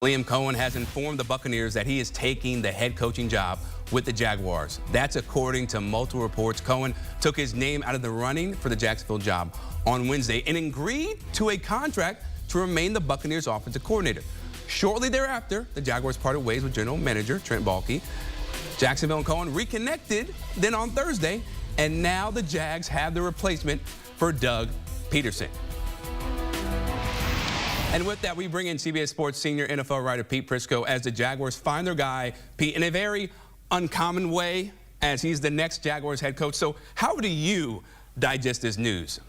Liam Coen has informed the Buccaneers that he is taking the head coaching job with the Jaguars. That's according to multiple reports. Coen took his name out of the running for the Jacksonville job on Wednesday and agreed to a contract to remain the Buccaneers offensive coordinator. Shortly thereafter, the Jaguars parted ways with general manager Trent Baalke. Jacksonville and Coen reconnected then on Thursday, and now the Jags have the replacement for Doug Peterson. And with that, we bring in CBS Sports senior NFL writer Pete Prisco as the Jaguars find their guy, Pete, in a very uncommon way, as he's the next Jaguars head coach. So how do you digest this news?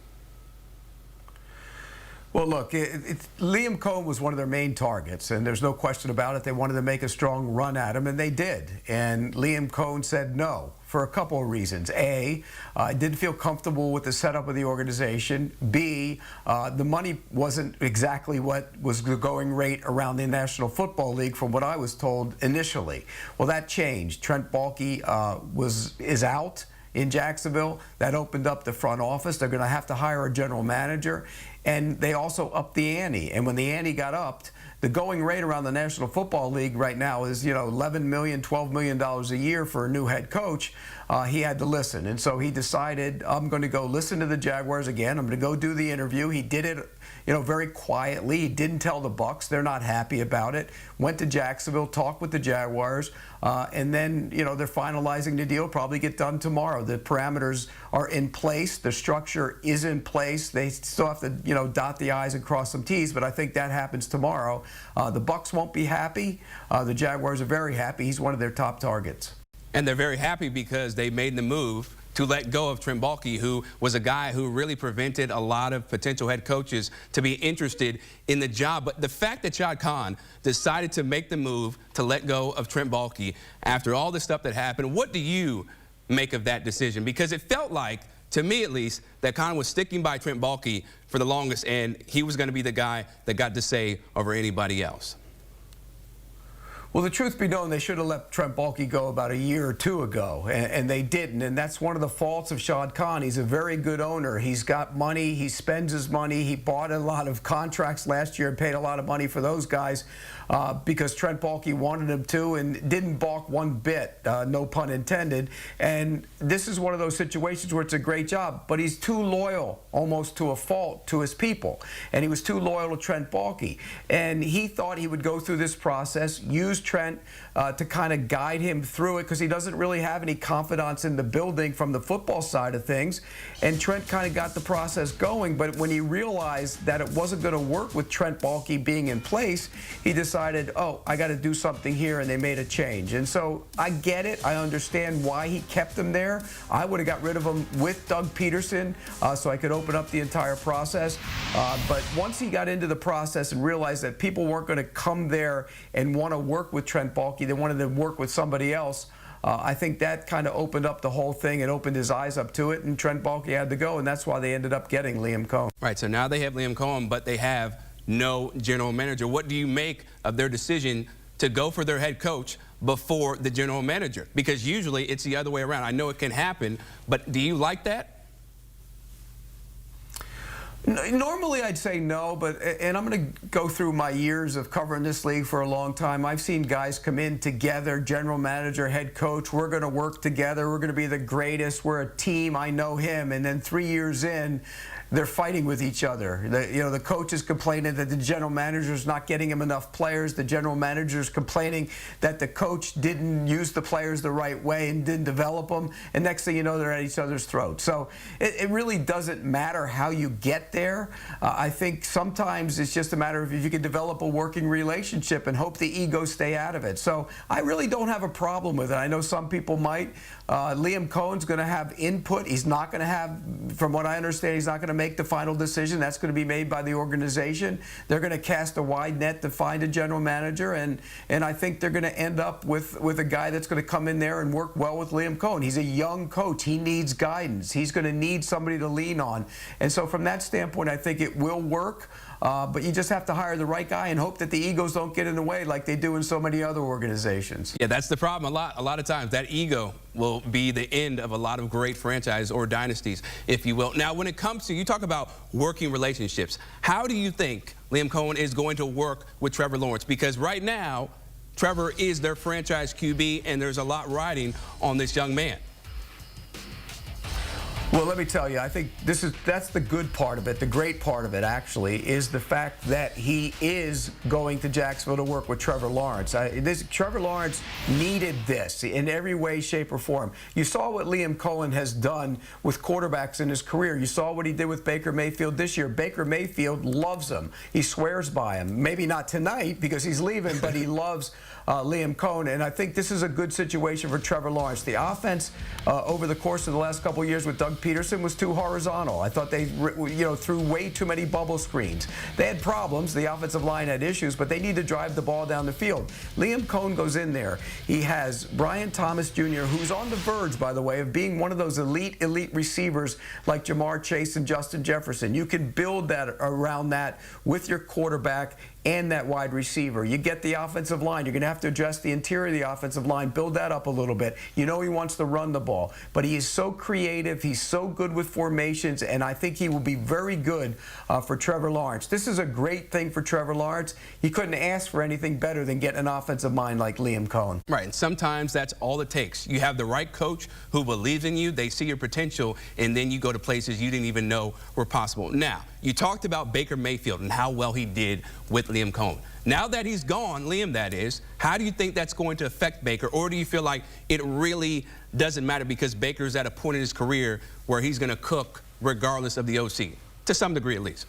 Well, look, Liam Coen was one of their main targets, and there's no question about it. They wanted to make a strong run at him, and they did. And Liam Coen said no for a couple of reasons. A, didn't feel comfortable with the setup of the organization. B, the money wasn't exactly what was the going rate around the National Football League from what I was told initially. Well, that changed. Trent Baalke is out in Jacksonville. That opened up the front office. They're going to have to hire a general manager, and they also upped the ante. And when the ante got upped, the going rate around the National Football League right now is, $11 million, $12 million a year for a new head coach. He had to listen, and so he decided, I'm going to go listen to the Jaguars again. I'm going to go do the interview. He did it, very quietly. He didn't tell the Bucs. They're not happy about it. Went to Jacksonville, talked with the Jaguars, and then, they're finalizing the deal. Probably get done tomorrow. The parameters are in place. The structure is in place. They still have to, dot the I's and cross some T's, but I think that happens tomorrow. The Bucs won't be happy. The Jaguars are very happy. He's one of their top targets. And they're very happy because they made the move to let go of Trent Baalke, who was a guy who really prevented a lot of potential head coaches to be interested in the job. But the fact that Shad Khan decided to make the move to let go of Trent Baalke after all the stuff that happened, what do you make of that decision? Because it felt like, to me at least, that Khan was sticking by Trent Baalke for the longest, and he was going to be the guy that got to say over anybody else. Well, the truth be known, they should have let Trent Baalke go about a year or two ago, and they didn't. And that's one of the faults of Shad Khan. He's a very good owner. He's got money. He spends his money. He bought a lot of contracts last year and paid a lot of money for those guys because Trent Baalke wanted him to, and didn't balk one bit, no pun intended. And this is one of those situations where it's a great job, but he's too loyal, almost to a fault, to his people. And he was too loyal to Trent Baalke. And he thought he would go through this process, use Trent to kind of guide him through it, because he doesn't really have any confidence in the building from the football side of things. And Trent kind of got the process going, but when he realized that it wasn't going to work with Trent Baalke being in place, he decided, oh, I got to do something here, and they made a change. And so I get it. I understand why he kept him there. I would have got rid of him with Doug Peterson so I could open up the entire process. But once he got into the process and realized that people weren't going to come there and want to work with Trent Baalke, they wanted to work with somebody else, I think that kind of opened up the whole thing and opened his eyes up to it, and Trent Baalke had to go, and that's why they ended up getting Liam Coen. Right, so now they have Liam Coen, but they have no general manager. What do you make of their decision to go for their head coach before the general manager? Because usually it's the other way around. I know it can happen, but do you like that? Normally I'd say no, and I'm going to go through my years of covering this league for a long time. I've seen guys come in together, general manager, head coach, we're going to work together, we're going to be the greatest, we're a team, I know him, and then 3 years in, they're fighting with each other. The coach is complaining that the general manager is not getting him enough players. The general manager is complaining that the coach didn't use the players the right way and didn't develop them. And next thing you know, they're at each other's throats. So it really doesn't matter how you get there. I think sometimes it's just a matter of if you can develop a working relationship and hope the egos stay out of it. So I really don't have a problem with it. I know some people might. Liam Coen's going to have input. He's not going to have, from what I understand, he's not going to make the final decision. That's going to be made by the organization. They're going to cast a wide net to find a general manager, and I think they're going to end up with a guy that's going to come in there and work well with Liam Coen. He's a young coach. He needs guidance. He's going to need somebody to lean on. And so from that standpoint, I think it will work. But you just have to hire the right guy and hope that the egos don't get in the way like they do in so many other organizations. Yeah, that's the problem. A lot of times that ego will be the end of a lot of great franchises or dynasties, if you will. Now, when it comes to, you talk about working relationships, how do you think Liam Coen is going to work with Trevor Lawrence, because right now, Trevor is their franchise QB, and there's a lot riding on this young man. Well, let me tell you, I think that's the good part of it. The great part of it, actually, is the fact that he is going to Jacksonville to work with Trevor Lawrence. Trevor Lawrence needed this in every way, shape, or form. You saw what Liam Coen has done with quarterbacks in his career. You saw what he did with Baker Mayfield this year. Baker Mayfield loves him. He swears by him. Maybe not tonight because he's leaving, but he loves Liam Coen. And I think this is a good situation for Trevor Lawrence. The offense over the course of the last couple of years with Doug Peterson was too horizontal. I thought they threw way too many bubble screens. They had problems. The offensive line had issues, but they need to drive the ball down the field. Liam Coen goes in there. He has Brian Thomas Jr., who's on the verge, by the way, of being one of those elite receivers like Jamar Chase and Justin Jefferson. You can build that around that with your quarterback and that wide receiver. You get the offensive line. You're going to have to adjust the interior of the offensive line, build that up a little bit. You know he wants to run the ball, but he is so creative. He's so good with formations, and I think he will be very good for Trevor Lawrence. This is a great thing for Trevor Lawrence. He couldn't ask for anything better than getting an offensive mind like Liam Coen. Right, and sometimes that's all it takes. You have the right coach who believes in you, they see your potential, and then you go to places you didn't even know were possible. Now, you talked about Baker Mayfield and how well he did with Liam Coen. Now that he's gone, Liam that is, how do you think that's going to affect Baker? Or do you feel like it really doesn't matter because Baker's at a point in his career where he's going to cook regardless of the OC, to some degree at least?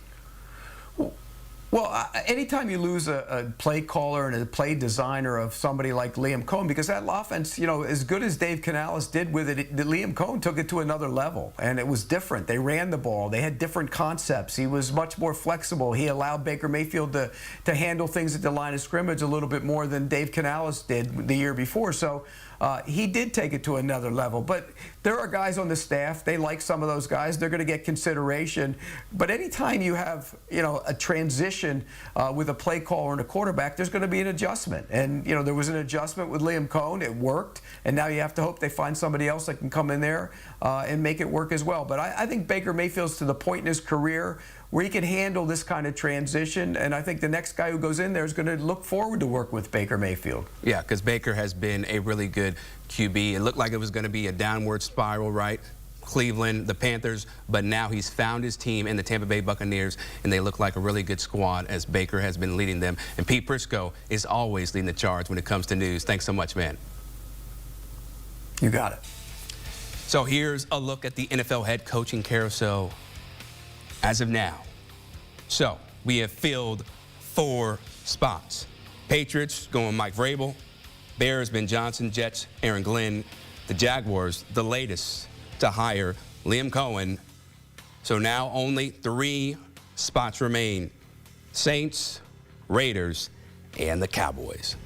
Well, anytime you lose a play caller and a play designer of somebody like Liam Coen, because that offense, as good as Dave Canales did with it, Liam Coen took it to another level, and it was different. They ran the ball. They had different concepts. He was much more flexible. He allowed Baker Mayfield to handle things at the line of scrimmage a little bit more than Dave Canales did the year before. So he did take it to another level. But there are guys on the staff. They like some of those guys. They're going to get consideration. But anytime you have, a transition with a play caller and a quarterback, there's going to be an adjustment. And, there was an adjustment with Liam Coen. It worked. And now you have to hope they find somebody else that can come in there and make it work as well. But I think Baker Mayfield's to the point in his career where he can handle this kind of transition. And I think the next guy who goes in there is going to look forward to work with Baker Mayfield. Yeah, because Baker has been a really good QB. It looked like it was going to be a downward spiral, right? Cleveland, the Panthers, but now he's found his team in the Tampa Bay Buccaneers, and they look like a really good squad as Baker has been leading them. And Pete Prisco is always leading the charge when it comes to news. Thanks so much, man. You got it. So here's a look at the NFL head coaching carousel as of now. So we have filled 4 spots. Patriots going Mike Vrabel, Bears Ben Johnson, Jets Aaron Glenn, the Jaguars the latest to hire Liam Coen. So now only 3 spots remain: Saints, Raiders, and the Cowboys.